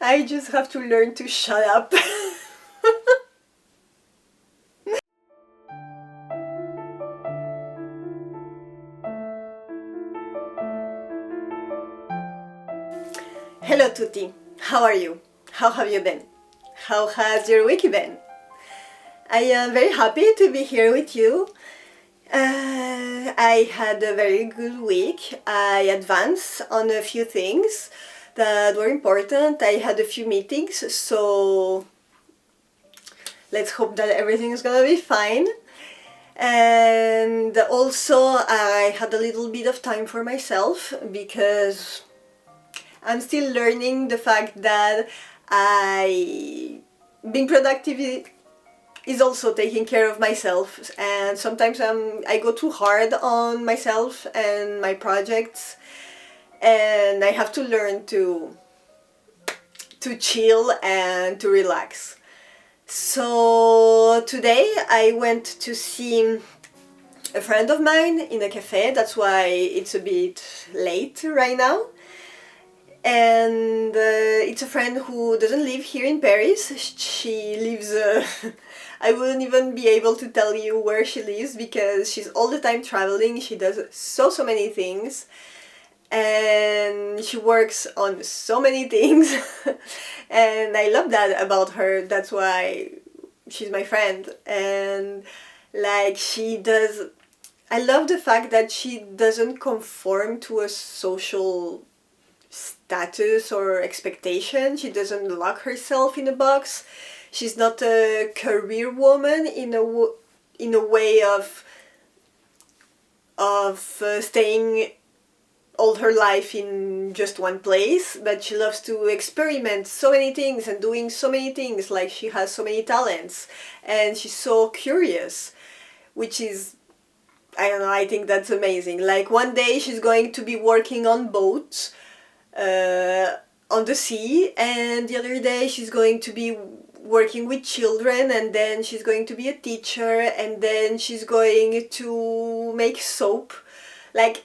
I just have to learn to shut up. Hello Tutti, how are you? How have you been? How has your week been? I am very happy to be here with you. I had a very good week. I advanced on a few things that were important. I had a few meetings, so let's hope that everything is gonna be fine. And also I had a little bit of time for myself because I'm still learning the fact that being productive is also taking care of myself, and sometimes I go too hard on myself and my projects, and I have to learn to chill and to relax. So today I went to see a friend of mine in a cafe. That's why it's a bit late right now. And it's a friend who doesn't live here in Paris. She lives, I wouldn't even be able to tell you where she lives because she's all the time traveling. She does so many things and she works on so many things. And I love that about her. That's why she's my friend. And like she does, I love the fact that she doesn't conform to a social status or expectation. She doesn't lock herself in a box. She's not a career woman in a way of staying all her life in just one place, but she loves to experiment so many things and doing so many things. Like she has so many talents and she's so curious, which is, I don't know, I think that's amazing. Like one day she's going to be working on boats on the sea, and the other day she's going to be working with children, and then she's going to be a teacher, and then she's going to make soap. Like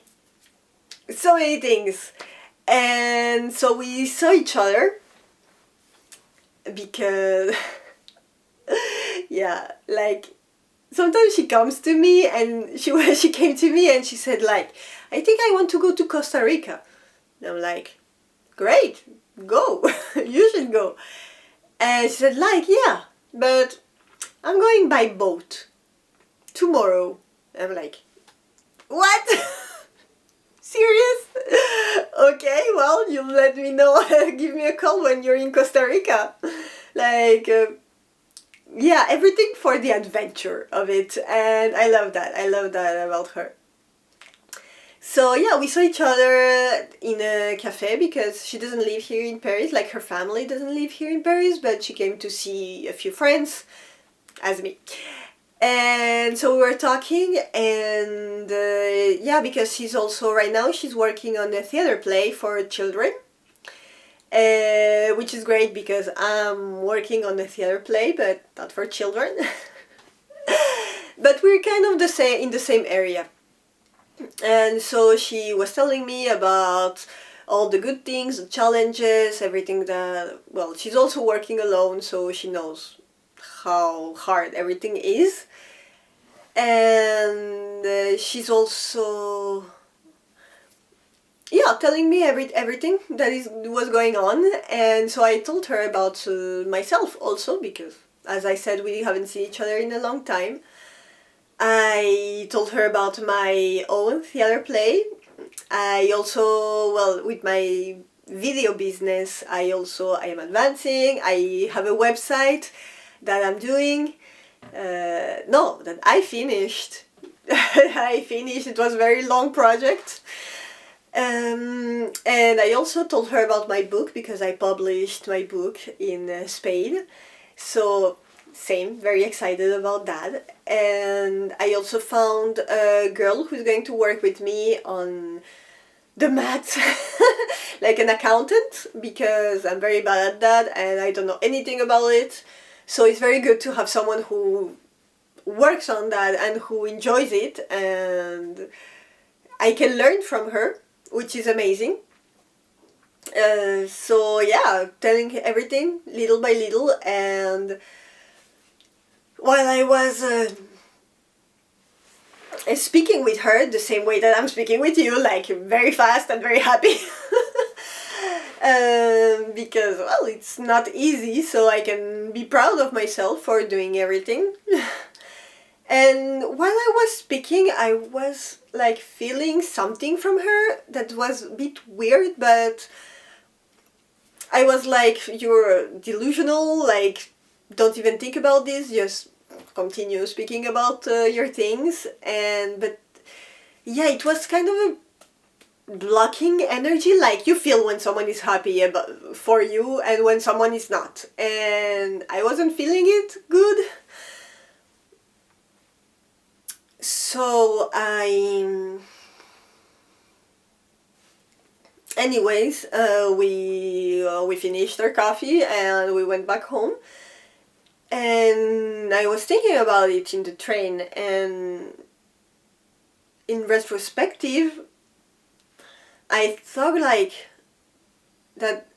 so many things. And so we saw each other because yeah, like sometimes she comes to me and she came to me and she said like, I think I want to go to Costa Rica. And I'm like, great, go. You should go. And she said like, yeah, but I'm going by boat tomorrow. I'm like, what? Serious? Okay, well, you let me know. Give me a call when you're in Costa Rica. Like, yeah, everything for the adventure of it. And I love that. I love that about her. So yeah, we saw each other in a cafe because she doesn't live here in Paris, like her family doesn't live here in Paris, but she came to see a few friends, as me. And so we were talking, and yeah, because she's also, right now, she's working on a theater play for children, which is great because I'm working on a theater play, but not for children. But we're kind of in the same area. And so she was telling me about all the good things, the challenges, everything that, well, she's also working alone, so she knows how hard everything is. And she's also, yeah, telling me everything that was going on. And so I told her about myself also, because as I said, we haven't seen each other in a long time. I told her about my own theater play. I also, well, with my video business, I am advancing. I have a website that I'm doing. No, that I finished. I finished. It was a very long project. And I also told her about my book because I published my book in Spain. So same, very excited about that. And I also found a girl who's going to work with me on the maths, like an accountant, because I'm very bad at that and I don't know anything about it. So it's very good to have someone who works on that and who enjoys it, and I can learn from her, which is amazing. So yeah, telling everything little by little, and while I was speaking with her the same way that I'm speaking with you, like very fast and very happy. Because, well, it's not easy, so I can be proud of myself for doing everything. And while I was speaking, I was like feeling something from her that was a bit weird, but I was like, you're delusional, like, don't even think about this, just continue speaking about your things. And, but yeah, it was kind of a blocking energy, like you feel when someone is happy about for you and when someone is not, and I wasn't feeling it good. So I anyways we finished our coffee and we went back home, and I was thinking about it in the train, and in retrospective I thought like that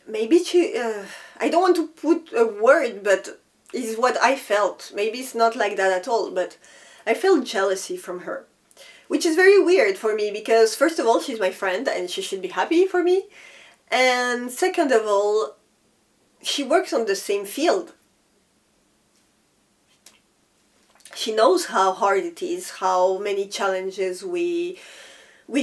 maybe she I don't want to put a word, but is what I felt. Maybe it's not like that at all, but I felt jealousy from her, which is very weird for me because first of all she's my friend and she should be happy for me, and second of all she works on the same field. She knows how hard it is, how many challenges we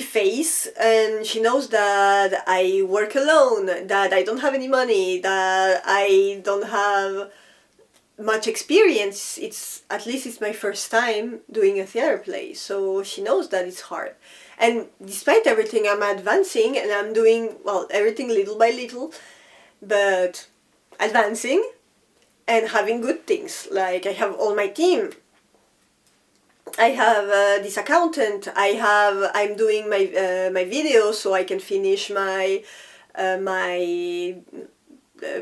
face, and she knows that I work alone, that I don't have any money, that I don't have much experience. It's at least it's my first time doing a theater play, so she knows that it's hard. And despite everything, I'm advancing and I'm doing, well, everything little by little, but advancing and having good things. Like I have all my team. I have this accountant. I'm doing my video so I can finish my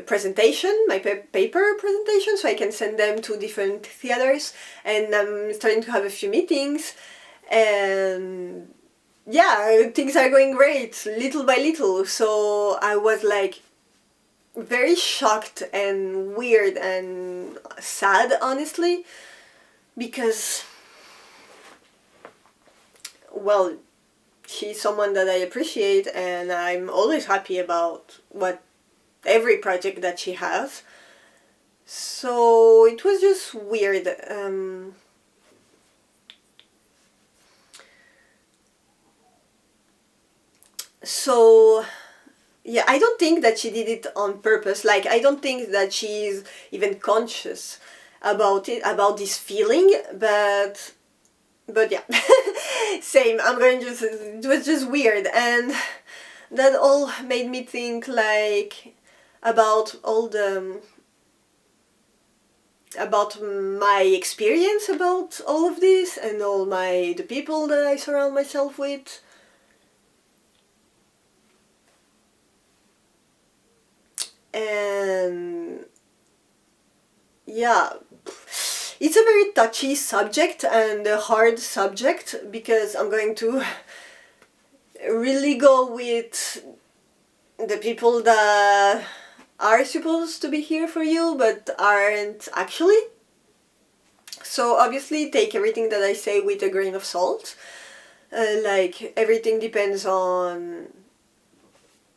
presentation, my paper presentation, so I can send them to different theaters. And I'm starting to have a few meetings, and yeah, things are going great little by little. So I was like very shocked and weird and sad, honestly, because, well, she's someone that I appreciate, and I'm always happy about what every project that she has. So it was just weird. So yeah, I don't think that she did it on purpose. Like I don't think that she's even conscious about it, about this feeling. But yeah, same. I'm going just. It was just weird, and that all made me think like about all the about my experience about all of this and all the people that I surround myself with. And yeah, it's a very touchy subject and a hard subject because I'm going to really go with the people that are supposed to be here for you but aren't actually. So obviously take everything that I say with a grain of salt. Like everything depends on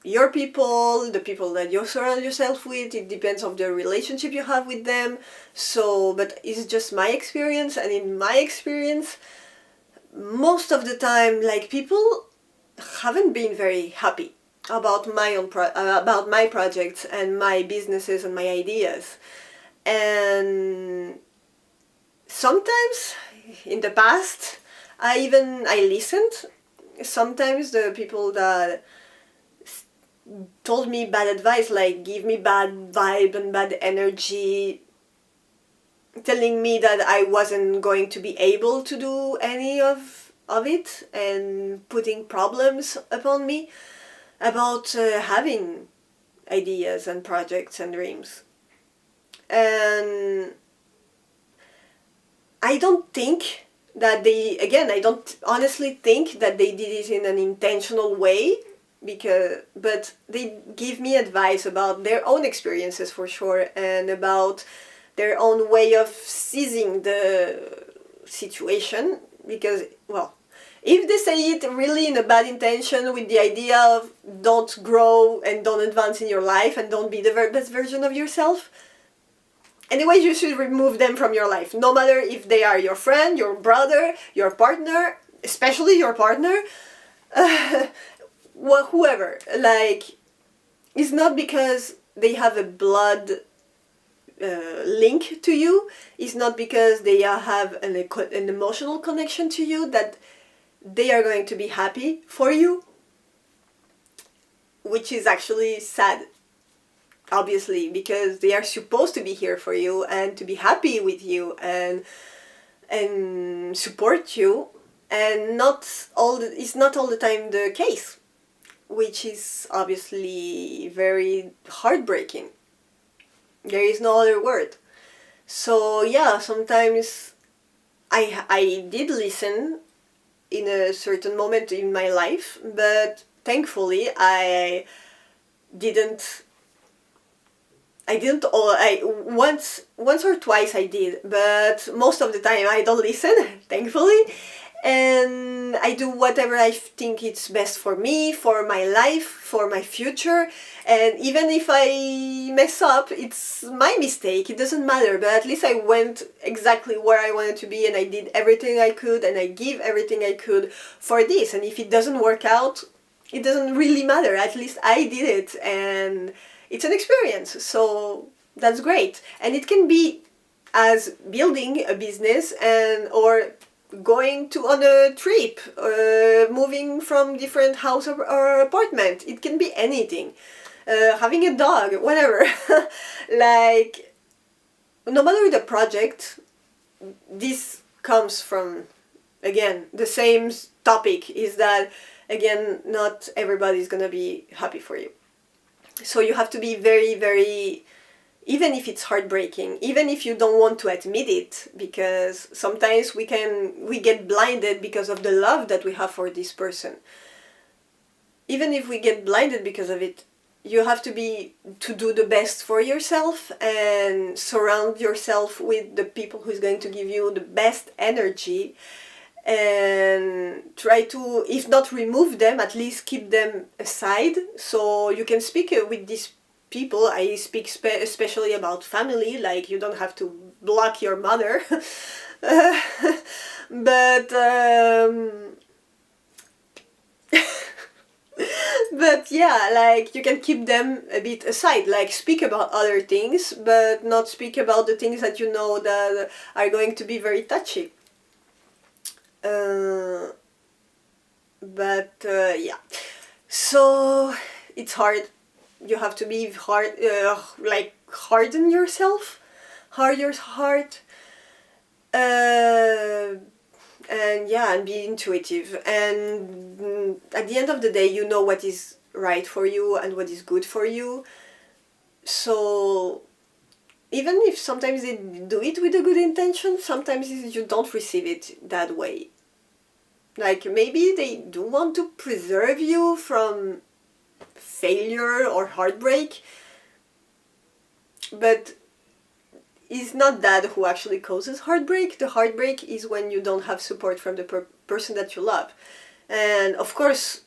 your people, the people that you surround yourself with. It depends on the relationship you have with them. So, but it's just my experience, and in my experience, most of the time, like people haven't been very happy about my own about my projects and my businesses and my ideas. And sometimes in the past I listened. Sometimes the people that told me bad advice, like give me bad vibe and bad energy, telling me that I wasn't going to be able to do any of it, and putting problems upon me about having ideas and projects and dreams. And I don't think that I don't honestly think that they did it in an intentional way. but they give me advice about their own experiences for sure, and about their own way of seizing the situation, because, well, if they say it really in a bad intention with the idea of don't grow and don't advance in your life and don't be the very best version of yourself, anyway, you should remove them from your life, no matter if they are your friend, your brother, your partner, especially your partner, whoever. Like, it's not because they have a blood link to you, it's not because they have an emotional connection to you that they are going to be happy for you, which is actually sad, obviously, because they are supposed to be here for you and to be happy with you and support you, and it's not all the time the case, which is obviously very heartbreaking. There is no other word. So yeah, sometimes I did listen in a certain moment in my life, but thankfully I didn't once or twice I did, but most of the time I don't listen, thankfully, and I do whatever I think it's best for me, for my life, for my future, and even if I mess up, it's my mistake, it doesn't matter, but at least I went exactly where I wanted to be, and I did everything I could, and I give everything I could for this, and if it doesn't work out, it doesn't really matter, at least I did it, and it's an experience, so that's great. And it can be as building a business or going on a trip, moving from different house or apartment. It can be anything. Having a dog, whatever. Like, no matter the project, this comes from, again, the same topic, is that, again, not everybody's gonna be happy for you. So you have to be very, very, even if it's heartbreaking, even if you don't want to admit it, because sometimes we get blinded because of the love that we have for this person. Even if we get blinded because of it, you have to do the best for yourself and surround yourself with the people who's going to give you the best energy, and try to, if not remove them, at least keep them aside, so you can speak with these people. I speak especially about family, like you don't have to block your mother. But but yeah, like you can keep them a bit aside, like speak about other things, but not speak about the things that you know that are going to be very touchy. Yeah, so it's hard. You have to be harden yourself, hard your heart, and yeah, and be intuitive. And at the end of the day, you know what is right for you and what is good for you. So even if sometimes they do it with a good intention, sometimes you don't receive it that way. Like, maybe they do want to preserve you from failure or heartbreak, but it's not that who actually causes heartbreak. The heartbreak is when you don't have support from the person that you love. And of course,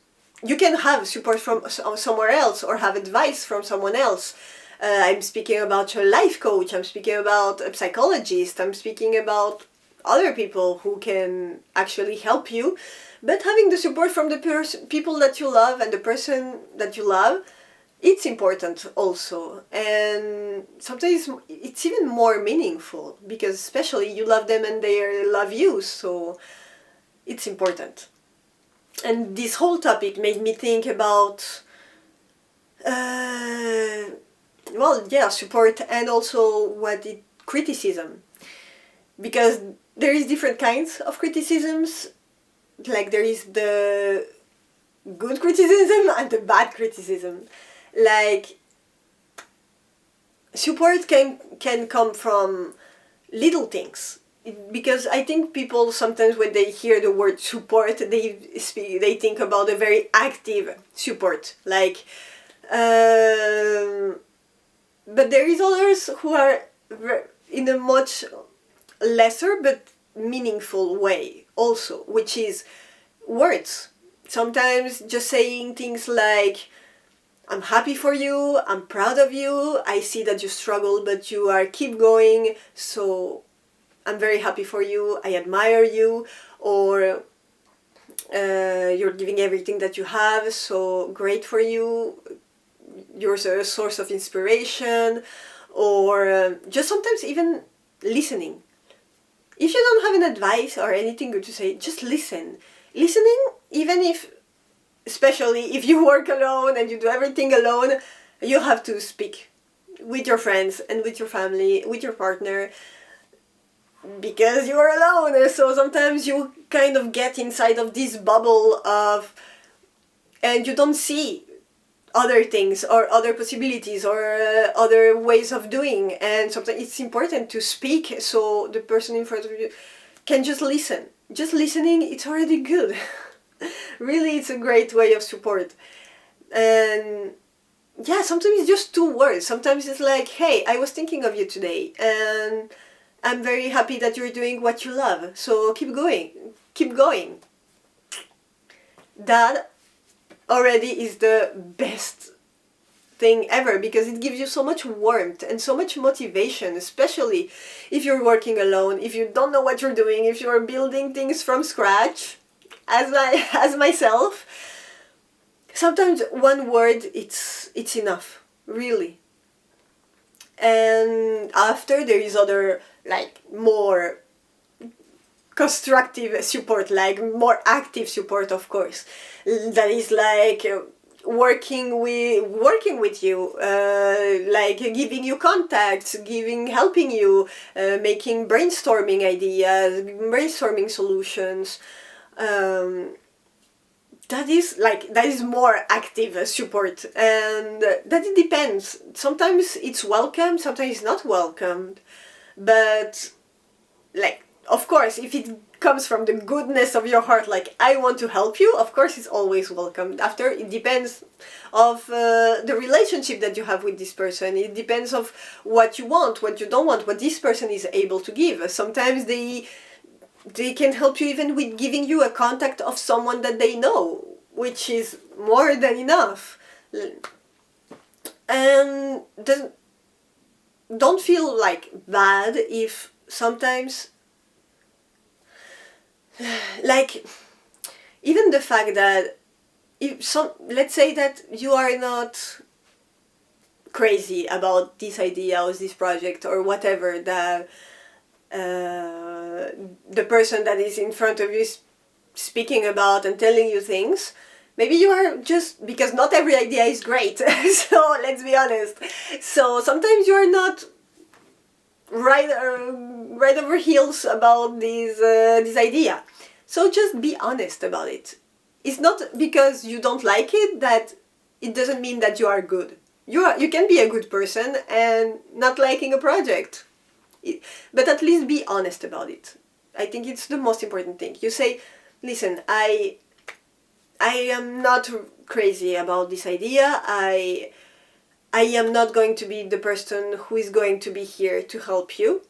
you can have support from somewhere else or have advice from someone else. I'm speaking about a life coach, I'm speaking about a psychologist, I'm speaking about other people who can actually help you. But having the support from the people that you love and the person that you love, it's important also. And sometimes it's even more meaningful, because especially you love them and they love you, so it's important. And this whole topic made me think about support, and also criticism, because there is different kinds of criticisms. Like, there is the good criticism and the bad criticism. Like, support can come from little things. because I think people sometimes when they hear the word support, they think about a very active support, like. But there is others who are in a much lesser but meaningful way also, which is words. Sometimes just saying things like, I'm happy for you, I'm proud of you, I see that you struggle but you are keep going, so I'm very happy for you, I admire you, or you're giving everything that you have, so great for you, you're a source of inspiration, or just sometimes even listening. If you don't have an advice or anything good to say, just listen. Listening, even if, especially if you work alone and you do everything alone, you have to speak with your friends and with your family, with your partner, because you are alone. So sometimes you kind of get inside of this bubble of, and you don't see other things or other possibilities or other ways of doing, and sometimes it's important to speak so the person in front of you can just listen. Just listening, it's already good. Really, it's a great way of support. And yeah, sometimes it's just 2 words. Sometimes it's like, hey, I was thinking of you today and I'm very happy that you're doing what you love, so keep going. That already is the best thing ever, because it gives you so much warmth and so much motivation, especially if you're working alone, if you don't know what you're doing, if you're building things from scratch, as myself. Sometimes 1 word, it's enough, really. And after, there is other, like, more constructive support, like more active support, of course, that is like working with you, like giving you contacts, helping you, making brainstorming ideas, brainstorming solutions. That is more active support, and that it depends. Sometimes it's welcome, sometimes it's not welcomed, but like, of course, if it comes from the goodness of your heart, like, I want to help you, of course it's always welcome. After, it depends of the relationship that you have with this person. It depends of what you want, what you don't want, what this person is able to give. Sometimes they can help you even with giving you a contact of someone that they know, which is more than enough. And don't feel like bad if sometimes, like, even the fact that let's say that you are not crazy about this idea or this project or whatever, that the person that is in front of you is speaking about and telling you things. Maybe you are just, because not every idea is great, so let's be honest. So sometimes you are not right over heels about this idea. So just be honest about it. It's not because you don't like it that it doesn't mean that you are good. You can be a good person and not liking a project. But at least be honest about it. I think it's the most important thing. You say, listen, I am not crazy about this idea. I am not going to be the person who is going to be here to help you.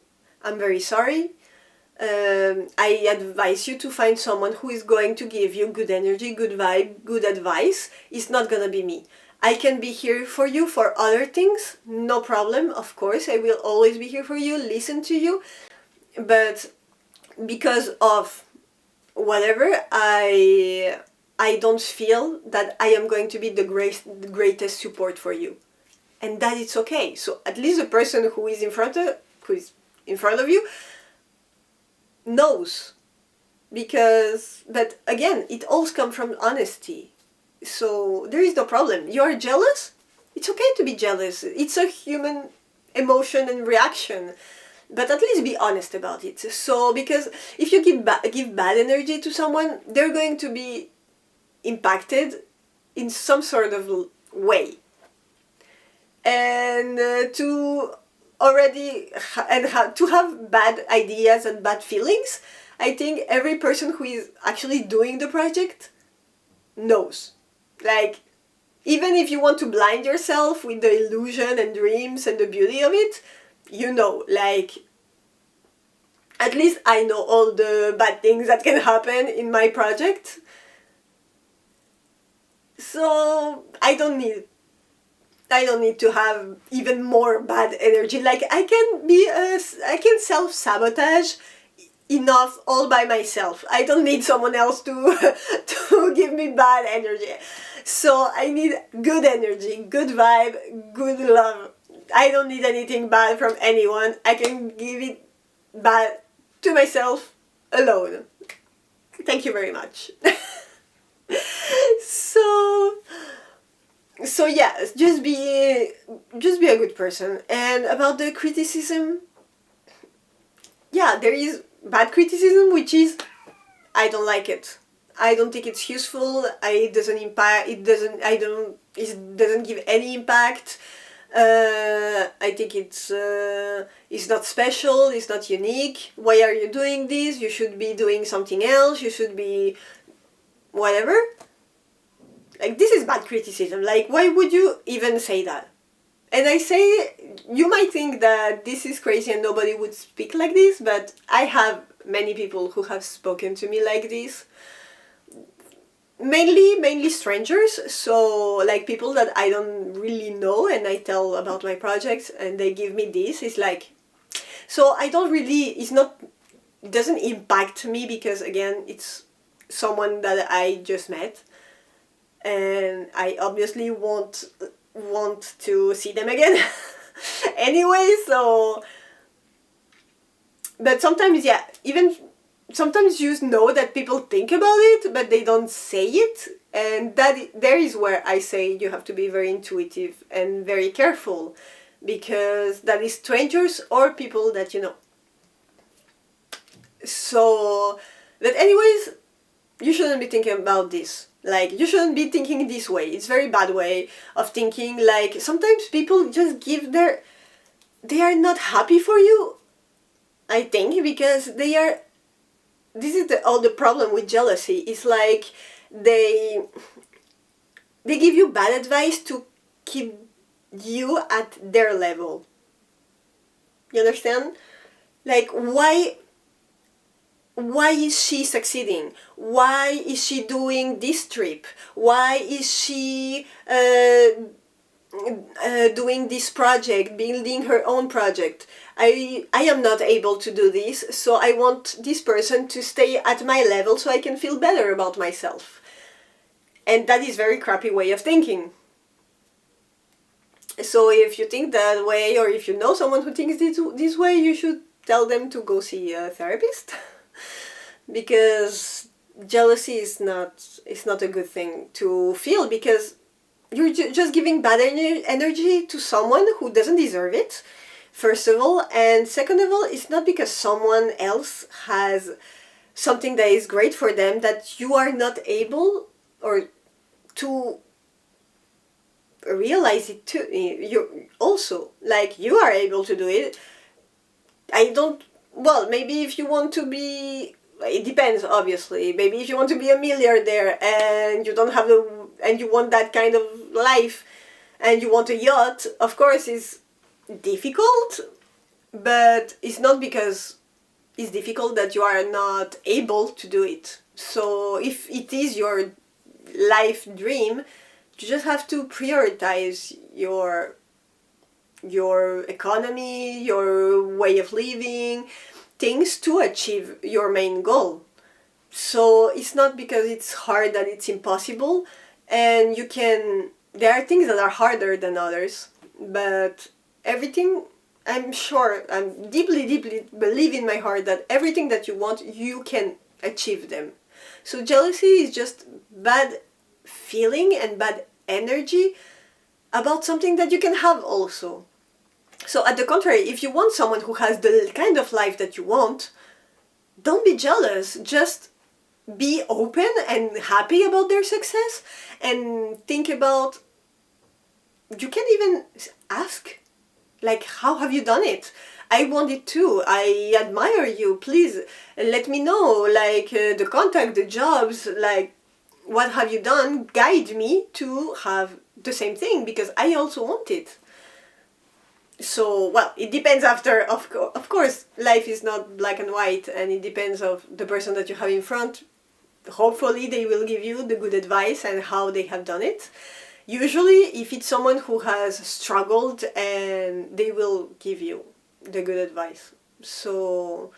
I'm very sorry. I advise you to find someone who is going to give you good energy, good vibe, good advice. It's not gonna be me. I can be here for you for other things, no problem, of course. I will always be here for you, listen to you. But because of whatever, I don't feel that I am going to be the greatest support for you. And that it's okay. So at least the person who is in front of you knows. But again, it all comes from honesty. So there is no problem. You are jealous? It's okay to be jealous. It's a human emotion and reaction. But at least be honest about it. So, because if you give bad energy to someone, they're going to be impacted in some sort of way. And already to have bad ideas and bad feelings, I think every person who is actually doing the project knows. Like, even if you want to blind yourself with the illusion and dreams and the beauty of it, you know, like, at least I know all the bad things that can happen in my project. So I don't need to have even more bad energy. Like, I can self-sabotage enough all by myself. I don't need someone else to to give me bad energy. So I need good energy, good vibe, good love. I don't need anything bad from anyone. I can give it bad to myself alone. Thank you very much. so so yeah, just be a good person. And about the criticism, yeah, there is bad criticism, which is, I don't like it. I don't think it's useful. It doesn't impact. It doesn't. I don't. It doesn't give any impact. I think it's not special. It's not unique. Why are you doing this? You should be doing something else. You should be whatever. Like, this is bad criticism. Like, why would you even say that? And I say, you might think that this is crazy and nobody would speak like this, but I have many people who have spoken to me like this. Mainly strangers, so like people that I don't really know, and I tell about my projects and they give me this. It's like, so I don't really, it doesn't impact me, because again, it's someone that I just met and I obviously won't want to see them again anyway. So, but sometimes, yeah, even sometimes you know that people think about it but they don't say it, and there is where I say you have to be very intuitive and very careful, because that is strangers or people that you know. So, but anyways, you shouldn't be thinking about this. Like, you shouldn't be thinking this way. It's very bad way of thinking. Like, sometimes people just they are not happy for you, I think, because this is all the problem with jealousy. It's like they give you bad advice to keep you at their level. You understand? Like, why is she succeeding? Why is she doing this trip? Why is she doing this project, building her own project? I am not able to do this, so I want this person to stay at my level so I can feel better about myself. And that is very crappy way of thinking. So if you think that way, or if you know someone who thinks this way, you should tell them to go see a therapist. Because jealousy is not a good thing to feel, because you're just giving bad energy to someone who doesn't deserve it, first of all. And second of all, it's not because someone else has something that is great for them that you are not able or to realize it too. You also, like, you are able to do it. Well, maybe if you want to be, it depends, obviously. Maybe if you want to be a milliardaire and you don't have and you want that kind of life and you want a yacht, of course it's difficult, but it's not because it's difficult that you are not able to do it. So if it is your life dream, you just have to prioritize your economy, your way of living, things to achieve your main goal. So it's not because it's hard that it's impossible, and there are things that are harder than others, but everything, I'm deeply believe in my heart that everything that you want, you can achieve them. So jealousy is just bad feeling and bad energy about something that you can have also. So at the contrary, if you want someone who has the kind of life that you want, don't be jealous. Just be open and happy about their success, and think about, you can even ask, Like, how have you done it? I want it too. I admire you. Please let me know, like, the contact, the jobs, like, what have you done? Guide me to have the same thing, because I also want it. So, well, it depends after, of course, life is not black and white, and it depends of the person that you have in front. Hopefully they will give you the good advice and how they have done it. Usually, if it's someone who has struggled, and they will give you the good advice. So,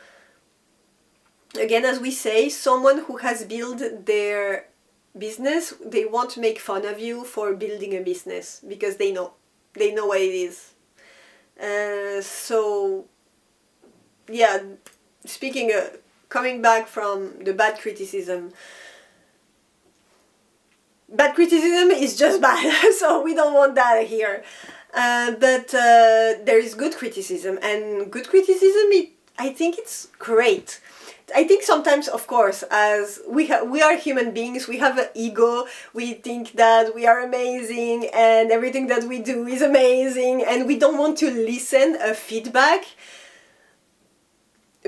again, as we say, someone who has built their business, they won't make fun of you for building a business, because they know what it is. So, yeah, speaking, coming back from the bad criticism is just bad, so we don't want that here. But there is good criticism, and good criticism, I think it's great. I think sometimes, of course, as we are human beings, we have an ego, we think that we are amazing and everything that we do is amazing, and we don't want to listen a feedback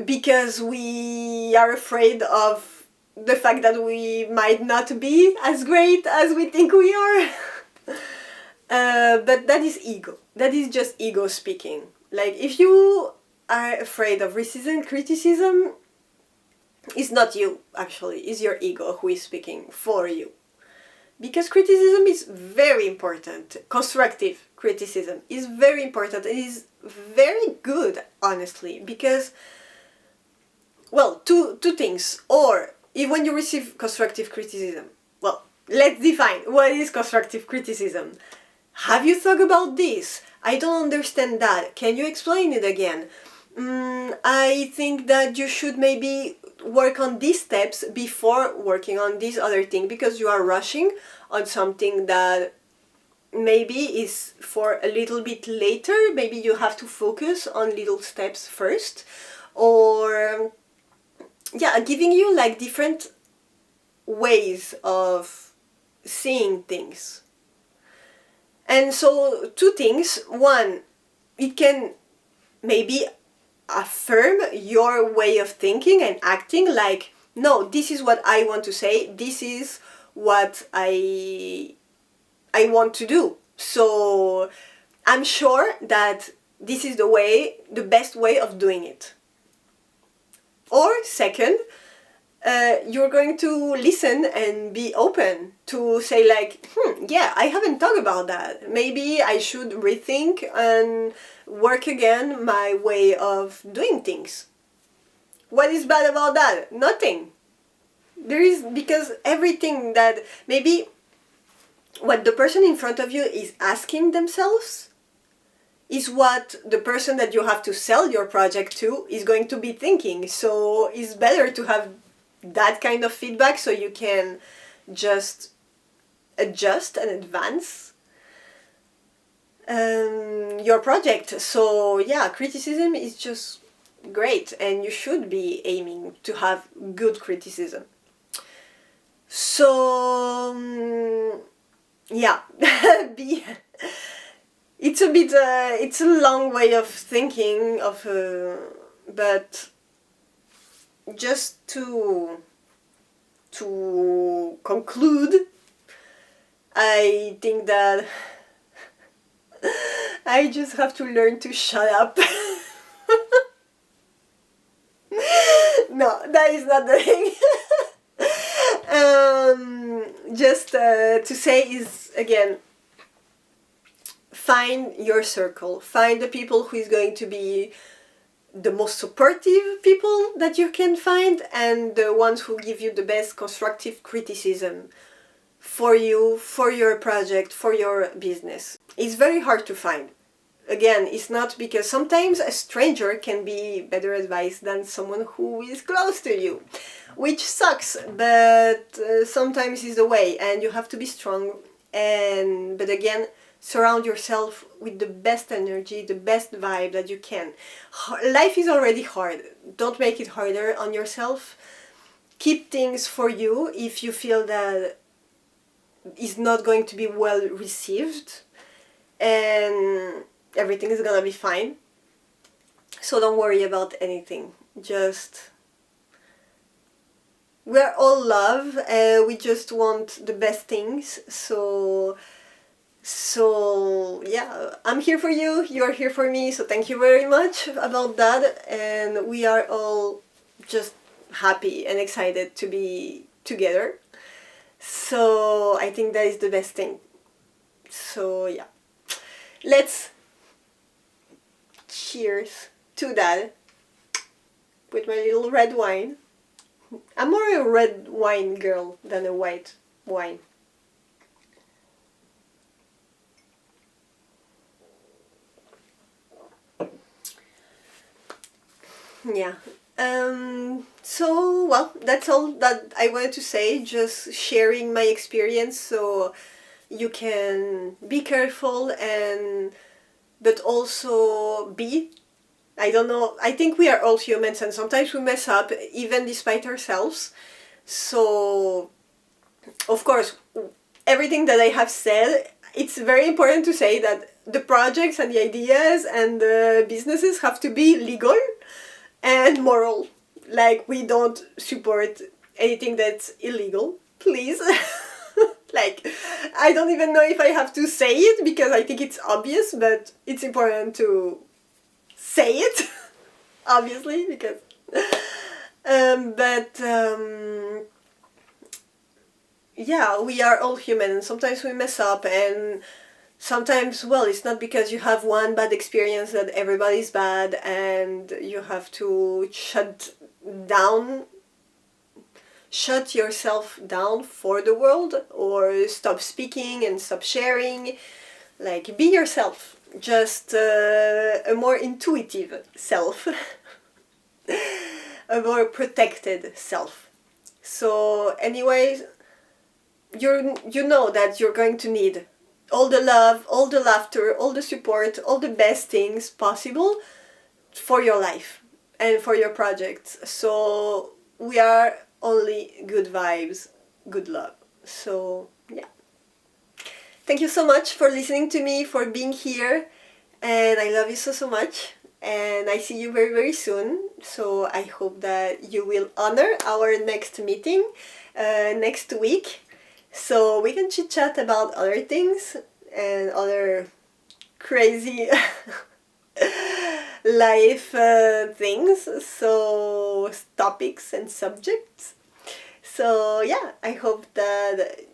because we are afraid of the fact that we might not be as great as we think we are. But that is ego. That is just ego speaking. Like, if you are afraid of receiving criticism, it's not you, actually. It's your ego who is speaking for you. Because criticism is very important. Constructive criticism is very important. It is very good, honestly. Because, well, two things. Or, if when you receive constructive criticism, well, let's define what is constructive criticism. Have you thought about this? I don't understand that. Can you explain it again? I think that you should maybe work on these steps before working on this other thing, because you are rushing on something that maybe is for a little bit later. Maybe you have to focus on little steps first. Or, yeah, giving you like different ways of seeing things. And so, two things. One, it can maybe affirm your way of thinking and acting, like, no, this is what I want to say, this is what I want to do. So I'm sure that this is the best way of doing it. Or second, you're going to listen and be open to say, like, yeah, I haven't thought about that. Maybe I should rethink and work again my way of doing things. What is bad about that? Nothing. There is, because everything that maybe what the person in front of you is asking themselves is what the person that you have to sell your project to is going to be thinking. So it's better to have that kind of feedback so you can just adjust and advance your project. So yeah, criticism is just great, and you should be aiming to have good criticism. So yeah, it's a bit it's a long way of thinking of but just to conclude, I think that I just have to learn to shut up. No, that is not the thing. Just to say is, again, find your circle. Find the people who is going to be the most supportive people that you can find, and the ones who give you the best constructive criticism for you, for your project, for your business. It's very hard to find. Again, it's not because sometimes a stranger can be better advice than someone who is close to you, which sucks, but sometimes is the way, and you have to be strong. But again, surround yourself with the best energy, the best vibe that you can. Life is already hard. Don't make it harder on yourself. Keep things for you if you feel that it's not going to be well received. And everything is gonna be fine. So don't worry about anything. Just, we're all love. We just want the best things. So yeah, I'm here for you. You're here for me. So thank you very much about that. And we are all just happy and excited to be together. So I think that is the best thing. So yeah, let's cheers to that with my little red wine. I'm more a red wine girl than a white wine. Yeah. So, well, that's all that I wanted to say. Just sharing my experience so you can be careful and but also be. I don't know. I think we are all humans and sometimes we mess up even despite ourselves. So, of course, everything that I have said, it's very important to say that the projects and the ideas and the businesses have to be legal and moral. Like, we don't support anything that's illegal, please. Like, I don't even know if I have to say it because I think it's obvious, but it's important to say it, obviously, because. But yeah, we are all human, and sometimes we mess up, and sometimes, well, it's not because you have one bad experience that everybody's bad and you have to shut yourself down for the world or stop speaking and stop sharing. Like, be yourself, just a more intuitive self, a more protected self. So anyways, you know that you're going to need all the love, all the laughter, all the support, all the best things possible for your life and for your projects. So we are only good vibes, good love. So yeah. Thank you so much for listening to me, for being here. And I love you so, so much. And I see you very, very soon. So I hope that you will honor our next meeting next week. So we can chit chat about other things and other crazy life things, so topics and subjects. So yeah, I hope that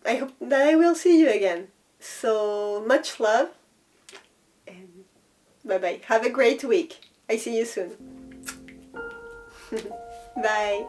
I will see you again. So much love and bye bye. Have a great week. I see you soon. Bye.